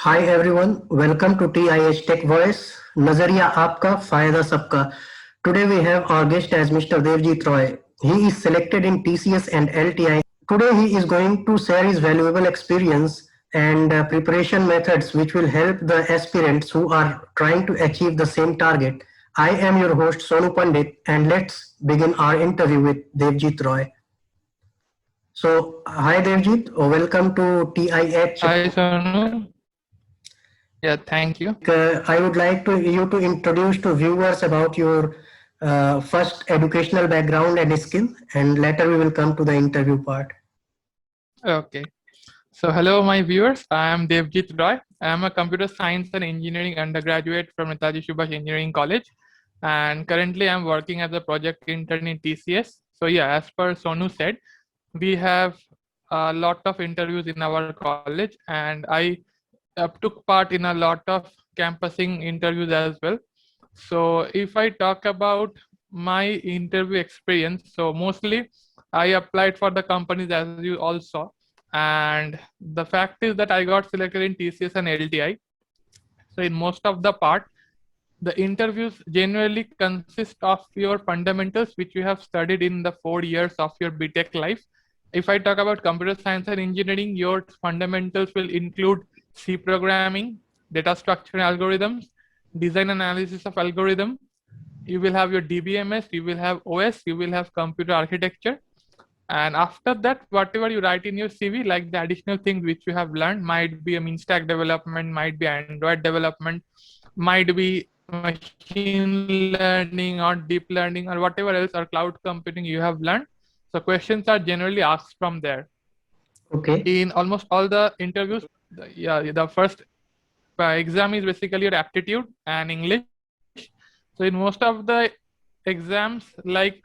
Hi everyone, welcome to TIH Tech Voice. Nazariya aapka, fayda sabka. Today we have our guest as Mr. Devjit Roy. He is selected in TCS and LTI. Today he is going to share his valuable experience and preparation methods which will help the aspirants who are trying to achieve the same target. I am your host Sonu Pandit and let's begin our interview with Devjit Roy. So, hi Devjit, welcome to TIH. Hi, Sonu. Yeah, thank you. I would like you to introduce to viewers about your first educational background and skill, and later we will come to the interview part. Okay. So, hello, my viewers. I am Devjit Roy. I am a computer science and engineering undergraduate from Netaji Subhash Engineering College. And currently, I'm working as a project intern in TCS. So, yeah, as per Sonu said, we have a lot of interviews in our college, and I took part in a lot of campusing interviews as well. So if I talk about my interview experience, so mostly I applied for the companies as you all saw, and the fact is that I got selected in TCS and LTI. So in most of the part, the interviews generally consist of your fundamentals which you have studied in the 4 years of your BTech life. If I talk about computer science and engineering, your fundamentals will include C programming, data structure algorithms, design analysis of algorithm. You will have your DBMS, you will have OS, you will have computer architecture. And after that, whatever you write in your CV, like the additional things which you have learned, might be a mean stack development, might be Android development, might be machine learning or deep learning or whatever else or cloud computing you have learned. So questions are generally asked from there. Okay. In almost all the interviews, the first exam is basically your aptitude and English. So in most of the exams, like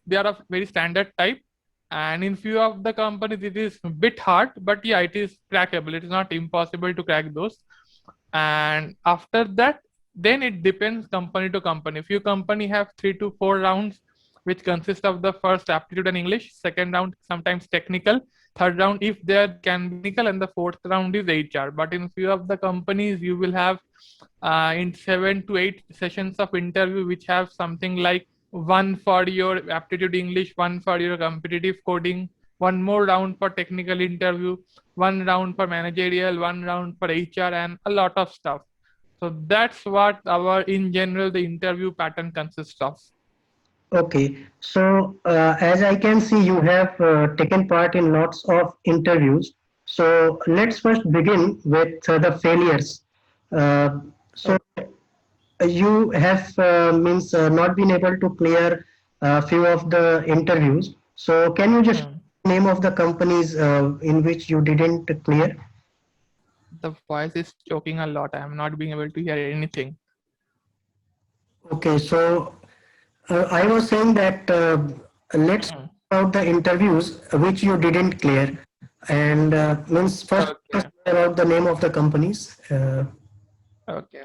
they are of very standard type, and in few of the companies it is a bit hard, but yeah, it is crackable. It is not impossible to crack those. And after that, then it depends company to company. Few company have 3 to 4 rounds which consist of the first aptitude and English, second round sometimes technical, third round if there can be technical, and the fourth round is HR. But in few of the companies you will have in 7 to 8 sessions of interview which have something like one for your aptitude English, one for your competitive coding, one more round for technical interview, one round for managerial, one round for HR, and a lot of stuff. So that's what our in general the interview pattern consists of. Okay. So, as I can see, you have taken part in lots of interviews. So, let's first begin with the failures. So, you have means not been able to clear a few of the interviews. So, can you just name of the companies in which you didn't clear? The voice is choking a lot. I am not being able to hear anything. Okay, so I was saying that let's talk about the interviews which you didn't clear, and means first Okay. about the name of the companies. Okay.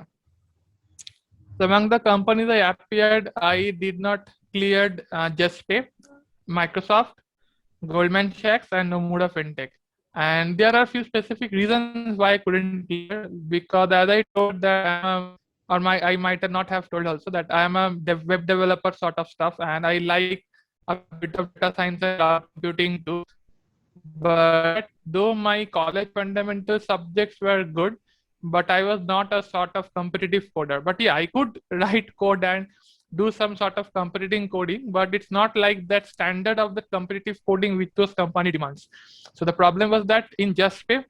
So among the companies I appeared, I did not cleared JustPay, Microsoft, Goldman Sachs, and Nomura FinTech. And there are a few specific reasons why I couldn't clear, because as I told that I might not have told also that I am a web developer sort of stuff, and I like a bit of data science and cloud computing too. But though my college fundamental subjects were good, but I was not a sort of competitive coder. But yeah, I could write code and do some sort of competitive coding, but it's not like that standard of the competitive coding which those company demands. So the problem was that in JustPay,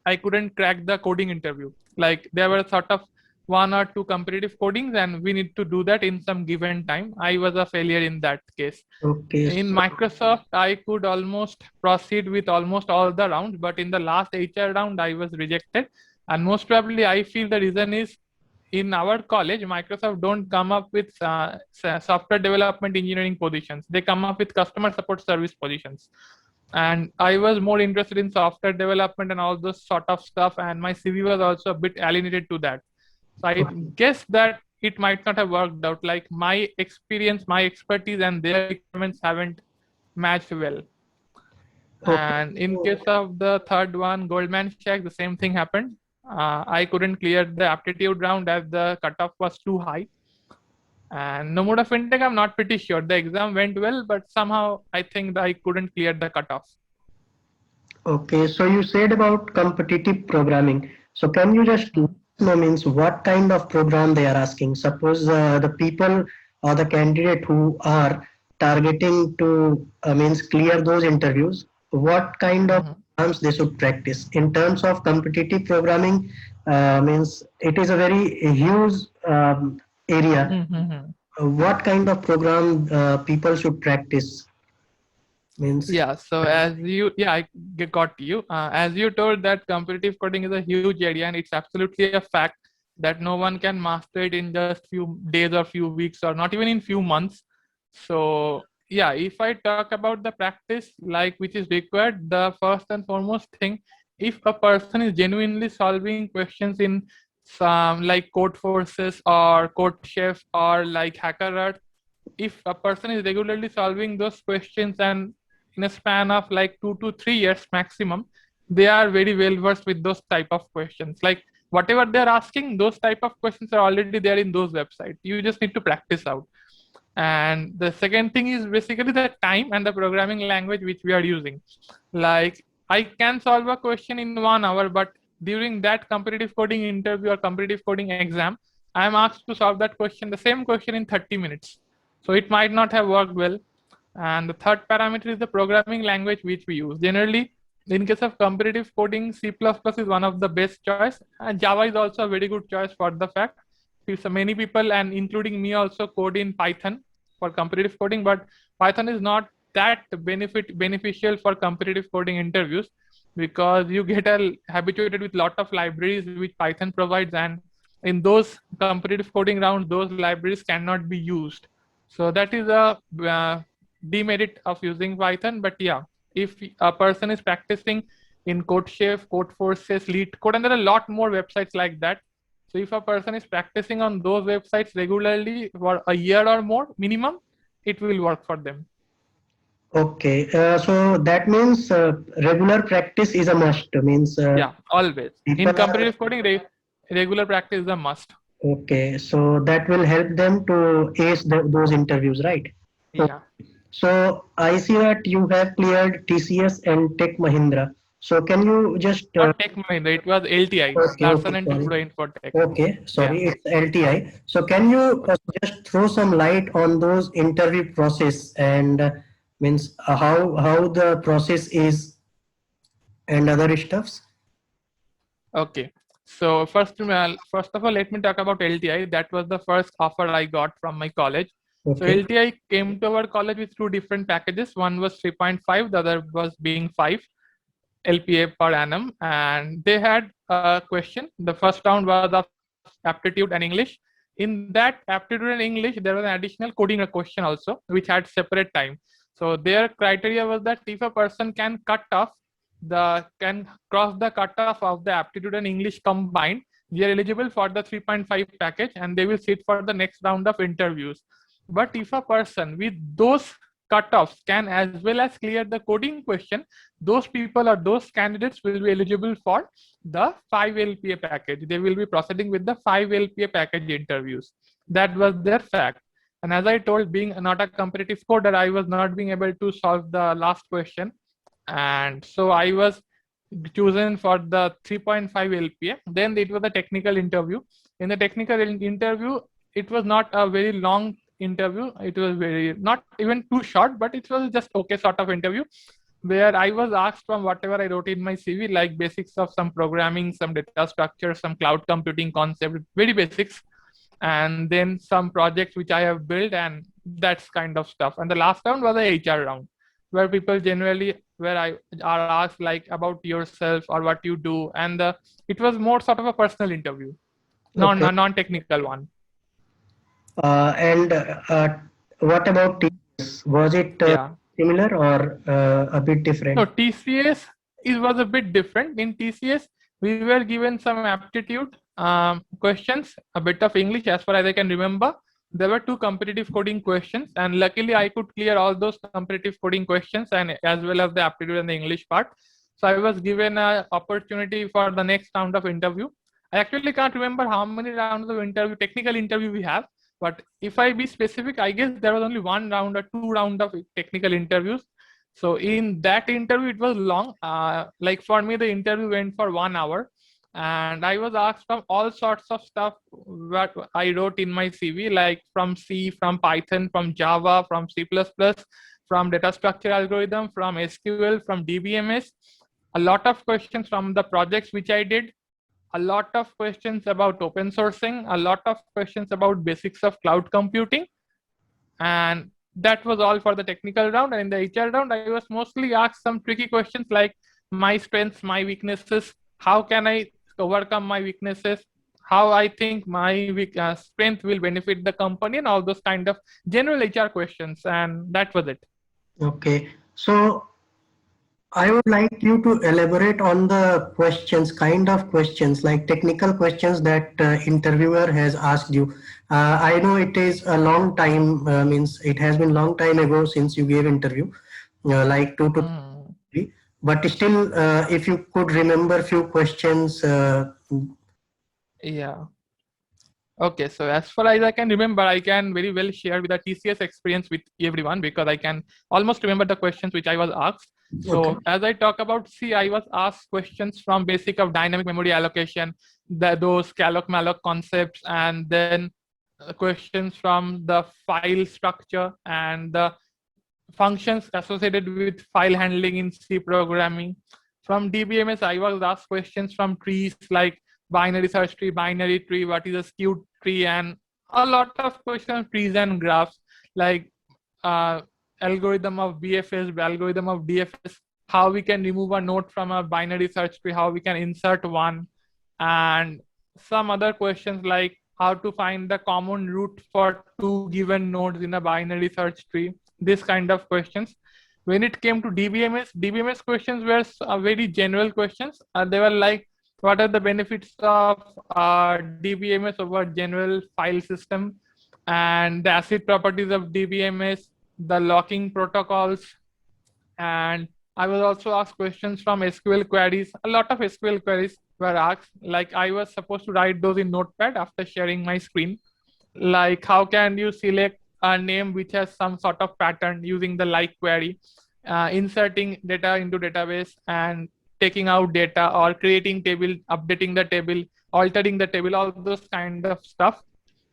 I couldn't crack the coding interview. Like there were sort of 1 or 2 competitive codings, and we need to do that in some given time. I was a failure in that case. Okay, In so, Microsoft, I could almost proceed with almost all the rounds, but in the last HR round, I was rejected. And most probably, I feel the reason is in our college, Microsoft don't come up with software development engineering positions. They come up with customer support service positions. And I was more interested in software development and all those sort of stuff. And my CV was also a bit alienated to that. So I guess that it might not have worked out. Like my experience, my expertise, and their requirements haven't matched well. okay, And in case of the third one, Goldman Sachs, the same thing happened. I couldn't clear the aptitude round as the cutoff was too high. And Nomura FinTech, I'm not pretty sure. The exam went well, but somehow I think that I couldn't clear the cutoff. Okay, so you said about competitive programming. So can you just know means what kind of program they are asking? Suppose the people or the candidate who are targeting to means clear those interviews, what kind of programs they should practice in terms of competitive programming? Means it is a very huge area. What kind of program people should practice? Means Yeah, so I got you. As you told that competitive coding is a huge area, and it's absolutely a fact that no one can master it in just few days or few weeks or not even in few months. So yeah, if I talk about the practice like which is required, the first and foremost thing, if a person is genuinely solving questions in some like Code Forces or Code Chef or like HackerRat, if a person is regularly solving those questions and in a span of like 2 to 3 years maximum, they are very well versed with those type of questions. Like whatever they're asking, those type of questions are already there in those websites. You just need to practice out. And the second thing is basically the time and the programming language which we are using. Like I can solve a question in 1 hour, but during that competitive coding interview or competitive coding exam, I am asked to solve that question, the same question in 30 minutes. So it might not have worked well. And the third parameter is the programming language which we use. Generally, in case of competitive coding, C++ is one of the best choice, and Java is also a very good choice for the fact. So many people, and including me, also code in Python for competitive coding, but Python is not that beneficial for competitive coding interviews because you get habituated with lot of libraries which Python provides, and in those competitive coding rounds, those libraries cannot be used. So that is a demerit of using Python. But yeah, if a person is practicing in CodeChef, Codeforces, LeetCode, and there are a lot more websites like that. So if a person is practicing on those websites regularly for a year or more minimum, it will work for them. okay, so that means regular practice is a must. Means Yeah, always. people In are competitive coding, regular practice is a must. okay. So that will help them to ace those interviews, right? So, Yeah. so I see that you have cleared TCS and Tech Mahindra. So can you just Not Tech Mahindra, it was LTI, okay, Larsen okay, and sorry. Toubro Infotech. Okay, Yeah. sorry, it's LTI. So can you just throw some light on those interview process and means how the process is and other stuffs? Okay. So first of all, let me talk about LTI. That was the first offer I got from my college. So Okay, LTI came to our college with two different packages. One was 3.5, the other was being 5 LPA per annum. And they had a question. The first round was of aptitude and English. In that aptitude and English, there was an additional coding question also, which had separate time. So their criteria was that if a person can cross the cutoff of the aptitude and English combined, they are eligible for the 3.5 package and they will sit for the next round of interviews. But if a person with those cutoffs can as well as clear the coding question, those people or those candidates will be eligible for the 5 LPA package. They will be proceeding with the 5 LPA package interviews. That was their fact. And as I told, being not a competitive coder, I was not being able to solve the last question. And so I was chosen for the 3.5 LPA. Then it was a technical interview. In the technical interview, it was not a very long interview. It was very not even too short, but it was just okay sort of interview where I was asked from whatever I wrote in my CV, like basics of some programming, some data structure, some cloud computing concept, very basics, and then some projects which I have built, and that's kind of stuff. And the last round was a HR round, where people generally where I are asked like about yourself or what you do, and it was more sort of a personal interview, okay. non-technical one. And what about TCS? Was it Yeah. similar or a bit No, different? TCS was a bit different. In TCS, we were given some aptitude questions, a bit of English as far as I can remember. There were 2 competitive coding questions, and luckily I could clear all those competitive coding questions and as well as the aptitude and the English part. So I was given an opportunity for the next round of interview. I actually can't remember how many rounds of interview, technical interview we have. But if I be specific, I guess there was only one round or two round of technical interviews. So in that interview, it was long. Like for me, the interview went for 1 hour, and I was asked from all sorts of stuff what I wrote in my CV, like from C, from Python, from Java, from C++, from data structure algorithm, from SQL, from DBMS. A lot of questions from the projects which I did, a lot of questions about open sourcing, a lot of questions about basics of cloud computing. And that was all for the technical round. And in the HR round, I was mostly asked some tricky questions like my strengths, my weaknesses, how can I overcome my weaknesses, how I think my strength will benefit the company, and all those kind of general HR questions. And that was it. Okay, so I would like you to elaborate on the questions, kind of questions, like technical questions that interviewer has asked you. I know it is a long time, means it has been long time ago since you gave interview, like 2 to 3, but still, if you could remember few questions. Yeah. Okay, so as far as I can remember, I can very well share with the TCS experience with everyone because I can almost remember the questions which I was asked. So Okay. as I talk about C, I was asked questions from basic of dynamic memory allocation, those calloc-malloc concepts, and then questions from the file structure and the functions associated with file handling in C programming. From DBMS, I was asked questions from trees like binary search tree, binary tree, what is a skewed tree, and a lot of questions, trees and graphs, like uh, algorithm of BFS, algorithm of DFS, how we can remove a node from a binary search tree, how we can insert one, and some other questions like how to find the common root for two given nodes in a binary search tree, this kind of questions. When it came to DBMS questions were very general questions. They were like, what are the benefits of DBMS over general file system, and the ACID properties of DBMS, the locking protocols, and I was also asked questions from SQL queries. A lot of SQL queries were asked. Like I was supposed to write those in Notepad after sharing my screen. Like how can you select a name which has some sort of pattern using the like query, inserting data into database and taking out data, or creating table, updating the table, altering the table, all those kind of stuff.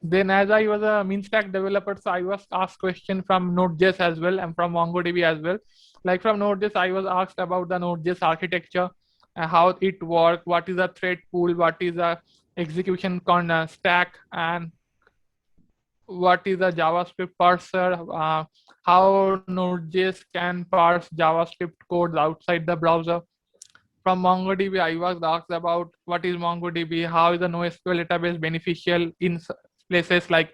Then as I was a mean stack developer, so I was asked question from Node.js as well and from MongoDB as well. Like from Node.js, I was asked about the Node.js architecture, how it works, what is a thread pool, what is a execution stack, and what is a JavaScript parser, how Node.js can parse JavaScript codes outside the browser. From MongoDB, I was asked about what is MongoDB, how is the NoSQL database beneficial in places like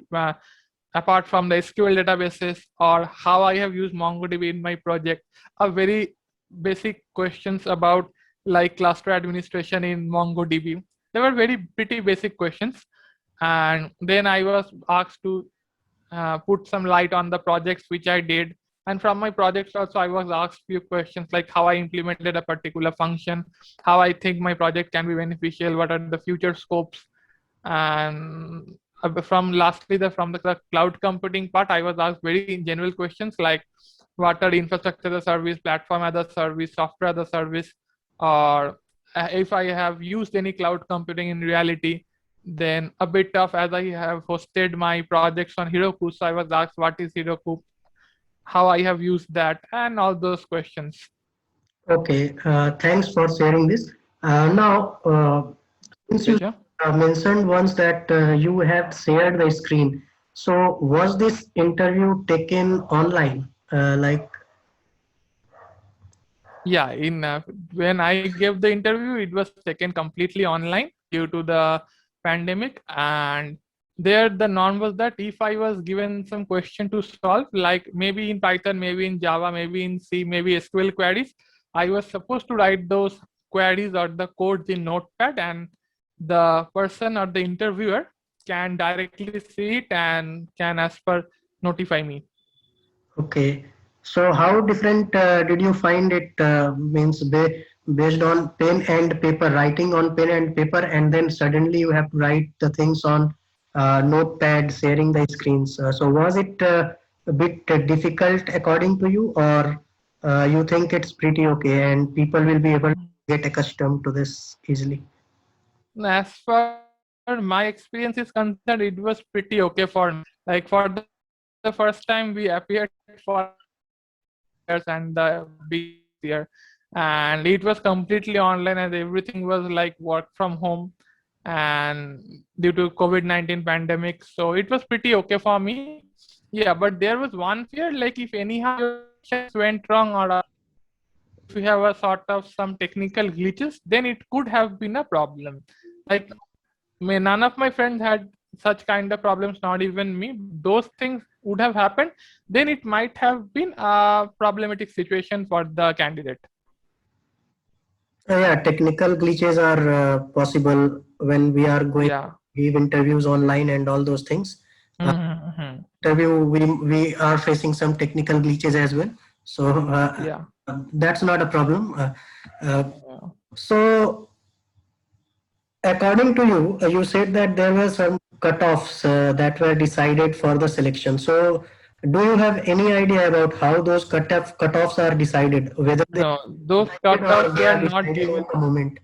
apart from the SQL databases, or how I have used MongoDB in my project. A very basic questions about like cluster administration in MongoDB. They were very pretty basic questions. And then I was asked to put some light on the projects which I did. And from my projects also, I was asked few questions like how I implemented a particular function, how I think my project can be beneficial, what are the future scopes. And from lastly, from the cloud computing part, I was asked very general questions like what are infrastructure as a service, platform as a service, software as a service, or if I have used any cloud computing in reality. Then a bit of, as I have hosted my projects on Heroku, so I was asked what is Heroku, how I have used that, and all those questions. Okay, thanks for sharing this. Now, since you Pleasure. mentioned once that you have shared the screen, so was this interview taken online? Like, Yeah, in when I gave the interview, it was taken completely online due to the pandemic. And there the norm was that if I was given some question to solve, like maybe in Python, maybe in Java, maybe in C, maybe SQL queries, I was supposed to write those queries or the codes in Notepad, and the person or the interviewer can directly see it and can as per notify me. okay, so how different did you find it? Means based on pen and paper, writing on pen and paper, and then suddenly you have to write the things on notepad, sharing the screens. So was it a bit difficult according to you, or you think it's pretty okay and people will be able to get accustomed to this easily? As far my experience is concerned, it was pretty okay for me. Like for the first time we appeared for years and the big year, and it was completely online and everything was like work from home and due to COVID-19 pandemic. So it was pretty okay for me. Yeah, but there was one fear, like if anyhow your questions went wrong or if you have a sort of some technical glitches, then it could have been a problem. Like none of my friends had such kind of problems, not even me. Those things would have happened, then it might have been a problematic situation for the candidate. Yeah, technical glitches are possible when we are going Yeah. to give interviews online and all those things. Mm-hmm. Interview, we are facing some technical glitches as well. So Yeah. that's not a problem. Uh, Yeah. so according to you, you said that there were some cutoffs that were decided for the selection. So do you have any idea about how those cutoffs are decided? Whether they No, those are decided or cutoffs they were are not decided in given. the moment?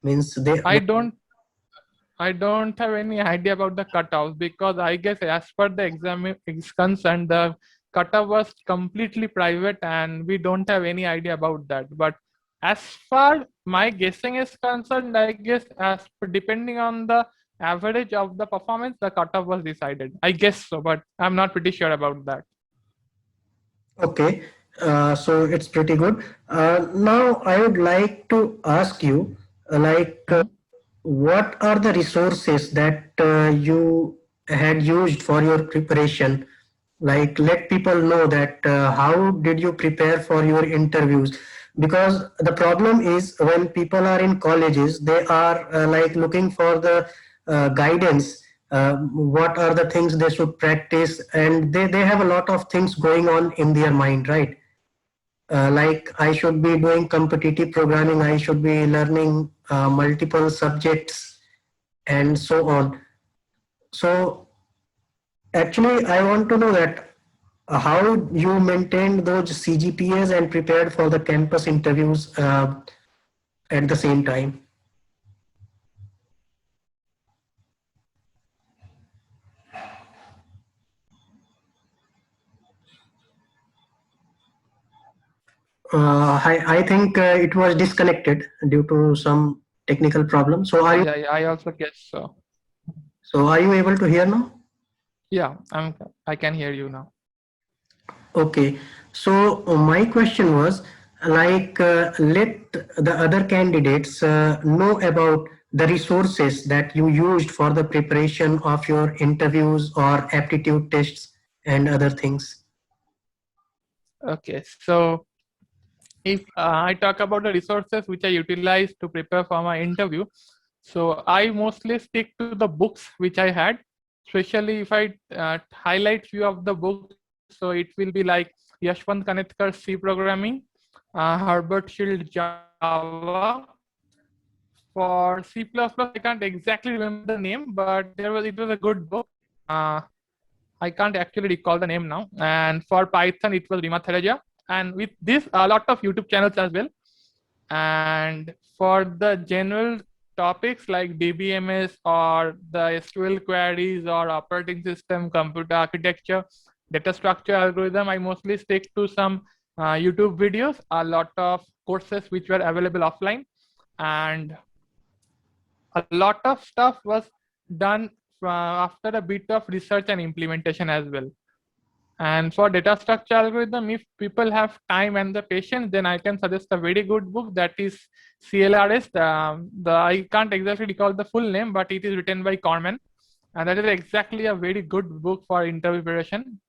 Means they. I don't I don't have any idea about the cutoffs because I guess as per the exam is concerned, the cutoff was completely private and we don't have any idea about that. But as far my guessing is concerned, I guess as per depending on the average of the performance, the cutoff was decided. I guess so, but I'm not pretty sure about that. Okay, so it's pretty good. Now, I would like to ask you, Hmm? what are the resources that you had used for your preparation? Like, let people know that how did you prepare for your interviews? Because the problem is when people are in colleges, they are like looking for the guidance. What are the things they should practice, and they have a lot of things going on in their mind, right? Like I should be doing competitive programming, I should be learning multiple subjects and so on. So actually, I want to know that how you maintained those CGPAs and prepared for the campus interviews at the same time. I think it was disconnected due to some technical problem. Yeah, I also guess so. So are you able to hear now? Yeah, I can hear you now. Okay, so my question was like let the other candidates know about the resources that you used for the preparation of your interviews or aptitude tests and other things. Okay, so if I talk about the resources which I utilize to prepare for my interview, so I mostly stick to the books which I had, especially if I highlight few of the books. So it will be like Yashwant Kanetkar C Programming, Herbert Shield Java. For C++, I can't exactly remember the name, but it was a good book. Uh, I can't actually recall the name now. And for Python, it was Rima Theraja. And with this, a lot of YouTube channels as well. And for the general topics like DBMS or the SQL queries or operating system, computer architecture, data structure algorithm, I mostly stick to some YouTube videos, a lot of courses which were available offline. And a lot of stuff was done after a bit of research and implementation as well. And for data structure algorithm, if people have time and the patience, then I can suggest a very good book that is CLRS. I can't exactly recall the full name, but it is written by Corman. And that is exactly a very good book for interview preparation.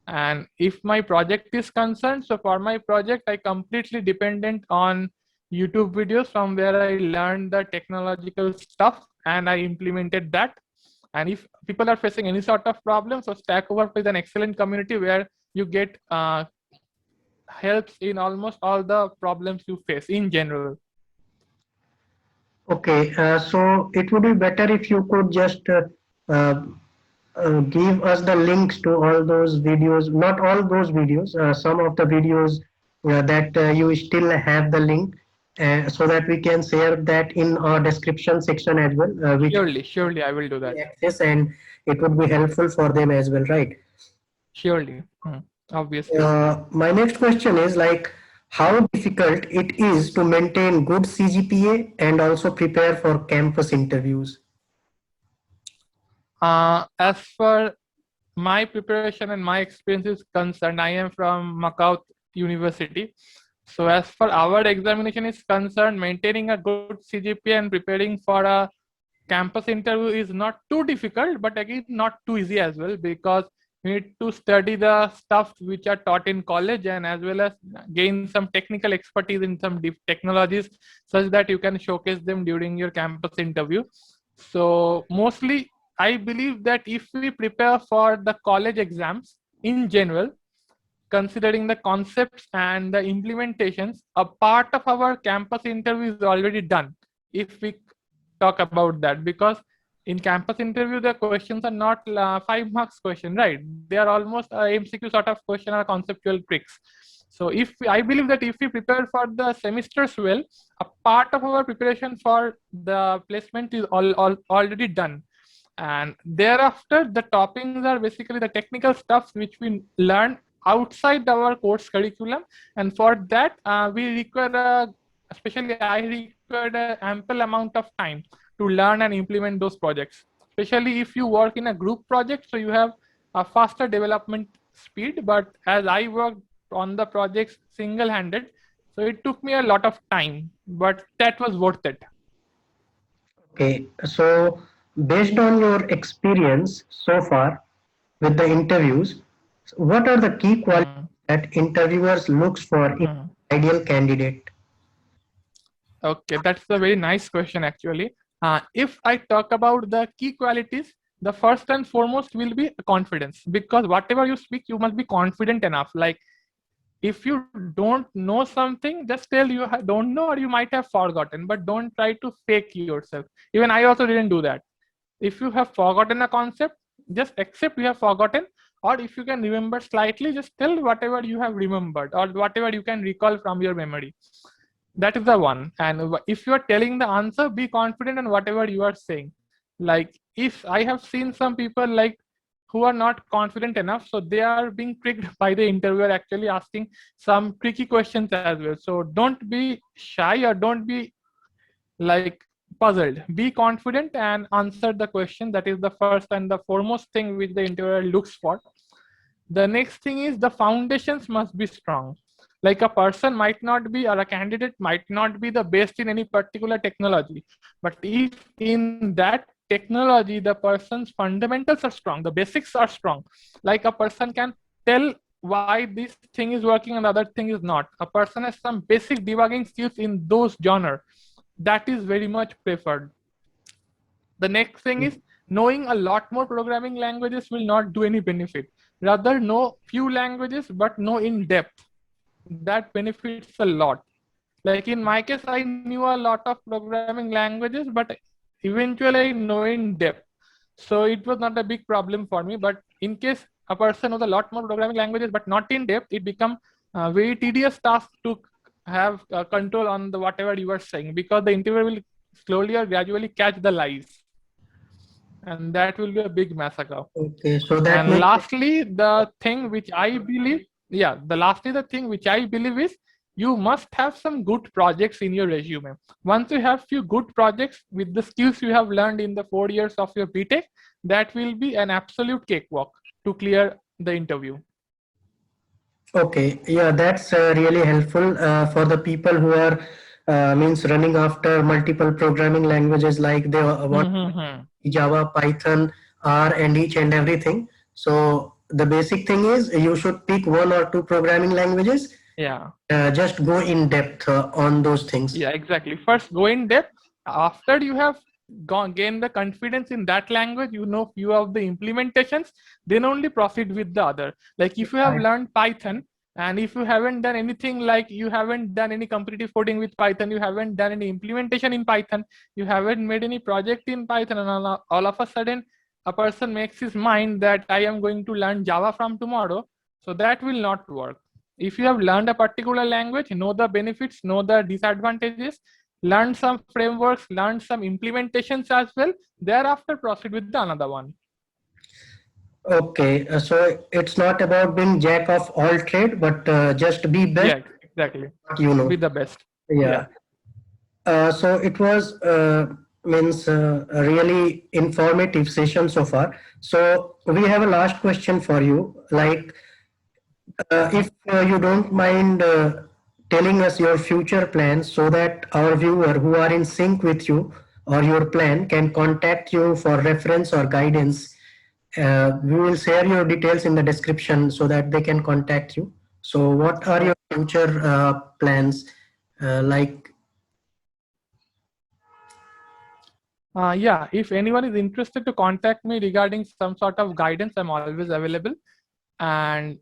And if my project is concerned, so for my project, I completely dependent on YouTube videos from where I learned the technological stuff and I implemented that. And if people are facing any sort of problem, so Stack Overflow is an excellent community where you get helps in almost all the problems you face in general. Okay, so it would be better if you could just uh, give us the links to all those videos, not all those videos, some of the videos that you still have the link, so that we can share that in our description section as well, which Surely, I will do that. access, and it would be helpful for them as well, right? Surely, obviously. My next question is like how difficult it is to maintain good CGPA and also prepare for campus interviews. As for my preparation and my experience is concerned, I am from Macau University. So as for our examination is concerned, maintaining a good CGPA and preparing for a campus interview is not too difficult, but again, not too easy as well, because you need to study the stuff which are taught in college and as well as gain some technical expertise in some technologies such that you can showcase them during your campus interview. So mostly I believe that if we prepare for the college exams in general, considering the concepts and the implementations, a part of our campus interview is already done. If we talk about that, because in campus interview, the questions are not 5 marks question, right? They are almost a MCQ sort of question or conceptual tricks. So I believe that if we prepare for the semesters well, a part of our preparation for the placement is already done. And thereafter, the toppings are basically the technical stuff which we learn outside our course curriculum. And for that, we require, especially I required an ample amount of time to learn and implement those projects. Especially if you work in a group project, so you have a faster development speed. But as I worked on the projects single-handed, so it took me a lot of time, but that was worth it. Okay, so based on your experience so far with the interviews, what are the key qualities that interviewers looks for in ideal candidate? Okay, that's a very nice question actually. If I talk about the key qualities, the first and foremost will be confidence, because whatever you speak, you must be confident enough. Like if you don't know something, just tell you don't know, or you might have forgotten, but don't try to fake yourself. Even I also didn't do that. If you have forgotten a concept, just accept you have forgotten, or if you can remember slightly, just tell whatever you have remembered or whatever you can recall from your memory. That is the one. And if you are telling the answer, be confident in whatever you are saying. Like if I have seen some people like who are not confident enough, so they are being tricked by the interviewer actually asking some tricky questions as well. So don't be shy or don't be like puzzled. Be confident and answer the question. That is the first and the foremost thing which the interviewer looks for. The next thing is the foundations must be strong. Like a person might not be, or a candidate might not be the best in any particular technology, but if in that technology the person's fundamentals are strong, the basics are strong, like a person can tell why this thing is working and the other thing is not, a person has some basic debugging skills in those genre, that is very much preferred. The next thing is knowing a lot more programming languages will not do any benefit. Rather know few languages but know in depth. That benefits a lot. Like in my case, I knew a lot of programming languages, but eventually I know in depth. So it was not a big problem for me. But in case a person knows a lot more programming languages but not in depth, it becomes a very tedious task to have control on the whatever you are saying, because the interviewer will slowly or gradually catch the lies. And that will be a big massacre. Okay, so that And makes lastly, the thing which I believe, the thing which I believe is you must have some good projects in your resume. Once you have few good projects with the skills you have learned in the 4 years of your BTech, that will be an absolute cakewalk to clear the interview. okay. Yeah, that's really helpful for the people who are means running after multiple programming languages, like they want Java, Python, R, and each and everything. So the basic thing is you should pick one or two programming languages. Yeah. Just go in depth on those things. Yeah, exactly. First, go in depth. After you have gain the confidence in that language, you know few of the implementations, then only proceed with the other. Like if you have learned Python, And if you haven't done anything, like you haven't done any competitive coding with Python, you haven't done any implementation in Python, you haven't made any project in Python, and all of a sudden a person makes his mind that I am going to learn Java from tomorrow, so that will not work. If you have learned a particular language, know the benefits, know the disadvantages, learn some frameworks, learn some implementations as well, thereafter proceed with the another one. Okay, so it's not about being jack of all trade, but just be best. Yeah, exactly. You know. Be the best. Yeah. So it was means a really informative session so far. So we have a last question for you. Like, if you don't mind telling us your future plans, so that our viewer who are in sync with you or your plan can contact you for reference or guidance. We will share your details in the description so that they can contact you. So what are your future plans like? Yeah, if anyone is interested to contact me regarding some sort of guidance, I'm always available. And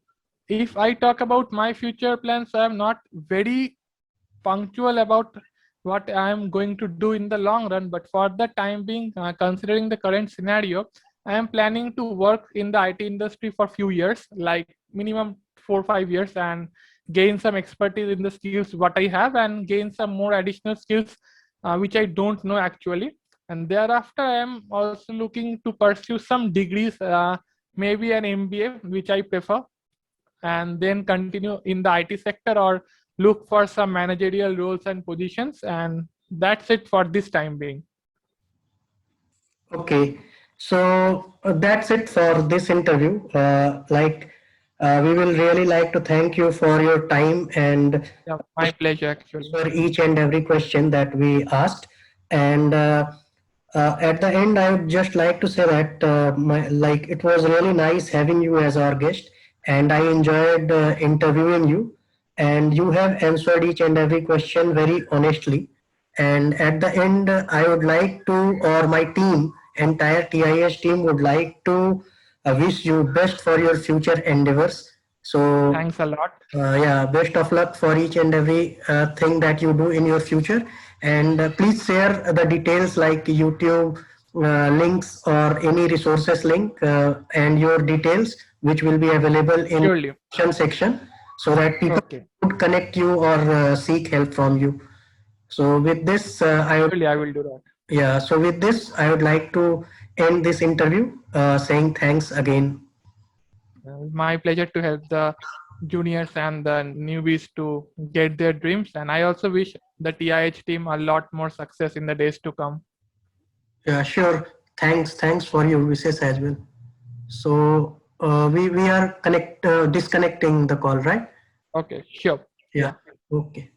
if I talk about my future plans, I'm not very punctual about what I am going to do in the long run. But for the time being, considering the current scenario, I am planning to work in the IT industry for a few years, like minimum 4 or 5 years, and gain some expertise in the skills what I have, and gain some more additional skills which I don't know actually. And thereafter, I am also looking to pursue some degrees, maybe an MBA, which I prefer, and then continue in the IT sector or look for some managerial roles and positions. And that's it for this time being. Okay, so that's it for this interview. We will really like to thank you for your time and Yeah, my pleasure actually. for each and every question that we asked. And at the end, I would just like to say that it was really nice having you as our guest, and I enjoyed interviewing you. And you have answered each and every question very honestly. And at the end, I would like to, or my team, entire TIS team would like to wish you best for your future endeavors. So Thanks a lot. yeah, best of luck for each and every thing that you do in your future. And please share the details like YouTube links or any resources link and your details, which will be available in Surely. the section, so that people would connect you or seek help from you. So with this, I will do that. Yeah. So with this, I would like to end this interview saying thanks again. My pleasure to help the juniors and the newbies to get their dreams. And I also wish the TIH team a lot more success in the days to come. Yeah, sure. Thanks for your wishes as well. So we are disconnecting the call, right? Okay, sure. Yeah. Okay.